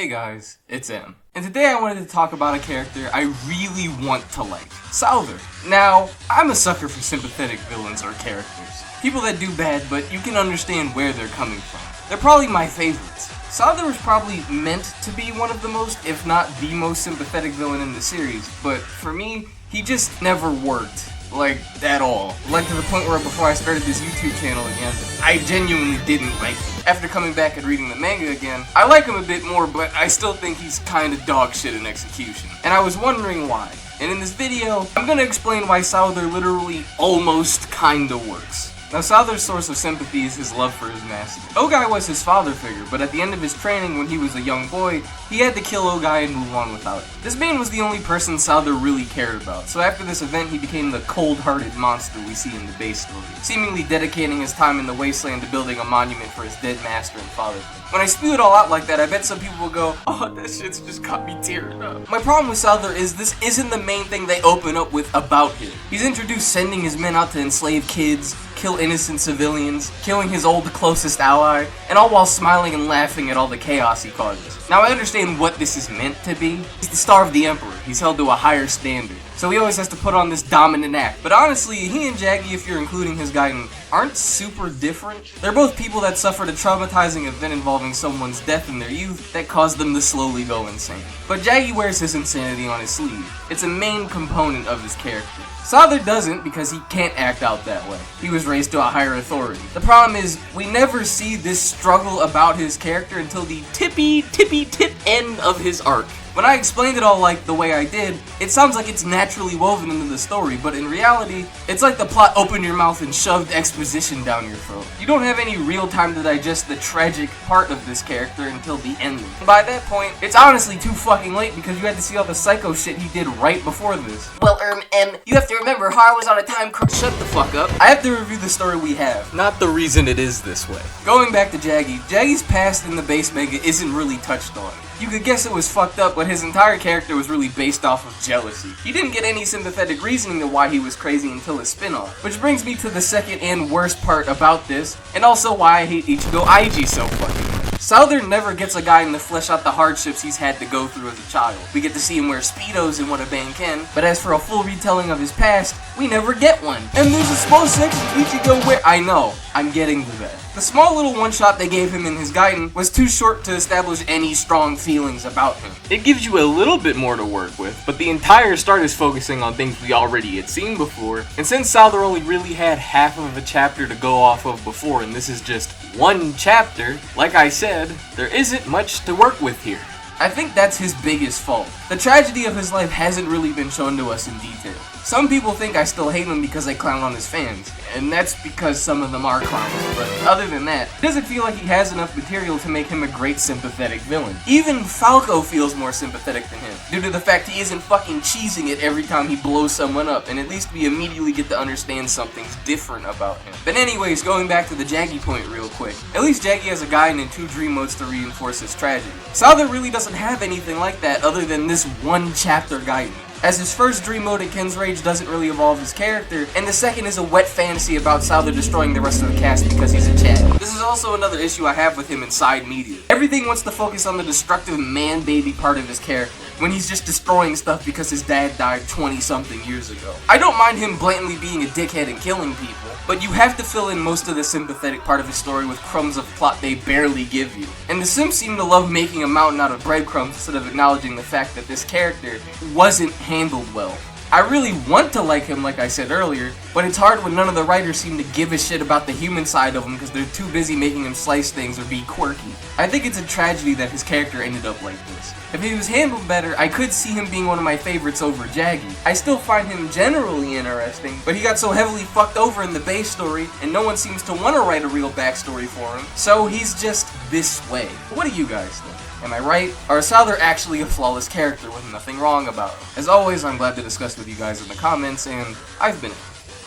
Hey guys, it's M. And today I wanted to talk about a character I really want to like, Souther. Now, I'm a sucker for sympathetic villains or characters. People that do bad, but you can understand where they're coming from. They're probably my favorites. Souther was probably meant to be one of the most, if not the most sympathetic villain in the series, but for me, he just never worked. Like, at all. Like, to the point where before I started this YouTube channel again, I genuinely didn't like him. After coming back and reading the manga again, I like him a bit more, but I still think he's kinda dog shit in execution. And I was wondering why. And in this video, I'm gonna explain why Souther literally almost kinda works. Now, Souther's source of sympathy is his love for his master. Ogai was his father figure, but at the end of his training when he was a young boy, he had to kill Ogai and move on without it. This man was the only person Souther really cared about, so after this event he became the cold-hearted monster we see in the base story, seemingly dedicating his time in the wasteland to building a monument for his dead master and father. When I spew it all out like that, I bet some people will go, oh, that shit's just got me tearing up. My problem with Souther is this isn't the main thing they open up with about him. He's introduced sending his men out to enslave kids, kill innocent civilians, killing his old closest ally, and all while smiling and laughing at all the chaos he causes. Now I understand what this is meant to be. He's the star of the Emperor. He's held to a higher standard. So he always has to put on this dominant act. But honestly, he and Jaggy, if you're including his Gaiden, aren't super different. They're both people that suffered a traumatizing event involving someone's death in their youth that caused them to slowly go insane. But Jaggy wears his insanity on his sleeve. It's a main component of his character. Souther doesn't because he can't act out that way. He was raised to a higher authority. The problem is, we never see this struggle about his character until the tippy-tip end of his arc. When I explained it all like the way I did, it sounds like it's naturally woven into the story, but in reality, it's like the plot opened your mouth and shoved exposition down your throat. You don't have any real time to digest the tragic part of this character until the ending. By that point, it's honestly too fucking late because you had to see all the psycho shit he did right before this. Well, M, you have to remember, Har was on a time crunch. Shut the fuck up. I have to review the story we have, not the reason it is this way. Going back to Jaggy, Jaggy's past in the base manga isn't really touched on. You could guess it was fucked up, but his entire character was really based off of jealousy. He didn't get any sympathetic reasoning to why he was crazy until his spin-off. Which brings me to the second and worst part about this, and also why I hate Ichigo Aiji so fucking much. Souther never gets a guy to flesh out the hardships he's had to go through as a child. We get to see him wear Speedos and what a bang can, but as for a full retelling of his past, we never get one. And there's a small section Ichigo where- I know, I'm getting to that. The small little one-shot they gave him in his Gaiden was too short to establish any strong feelings about him. It gives you a little bit more to work with, but the entire start is focusing on things we already had seen before, and since Souther only really had half of a chapter to go off of before, and this is just one chapter, like I said, there isn't much to work with here. I think that's his biggest fault. The tragedy of his life hasn't really been shown to us in detail. Some people think I still hate him because I clown on his fans, and that's because some of them are clowns, but other than that, it doesn't feel like he has enough material to make him a great sympathetic villain. Even Falco feels more sympathetic than him, due to the fact he isn't fucking cheesing it every time he blows someone up, and at least we immediately get to understand something's different about him. But anyways, going back to the Jaggy point real quick, at least Jaggy has a Gaiden and 2 dream modes to reinforce his tragedy. Souther really doesn't have anything like that other than this one chapter Gaiden, as his first dream mode in Ken's Rage doesn't really evolve his character, and the second is a wet fantasy about Souther destroying the rest of the cast because he's a Chad. This is also another issue I have with him in side media. Everything wants to focus on the destructive man-baby part of his character, when he's just destroying stuff because his dad died 20-something years ago. I don't mind him blatantly being a dickhead and killing people, but you have to fill in most of the sympathetic part of his story with crumbs of plot they barely give you. And the Sims seem to love making a mountain out of breadcrumbs instead of acknowledging the fact that this character wasn't handled well. I really want to like him, like I said earlier, but it's hard when none of the writers seem to give a shit about the human side of him because they're too busy making him slice things or be quirky. I think it's a tragedy that his character ended up like this. If he was handled better, I could see him being one of my favorites over Jaggy. I still find him generally interesting, but he got so heavily fucked over in the base story, and no one seems to want to write a real backstory for him, so he's just this way. What do you guys think? Am I right? Or is Souther actually a flawless character with nothing wrong about him? As always, I'm glad to discuss with you guys in the comments, and I've been,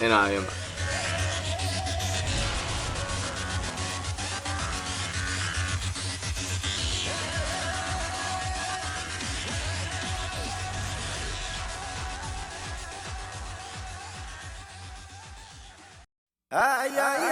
and I am. Ay, ay,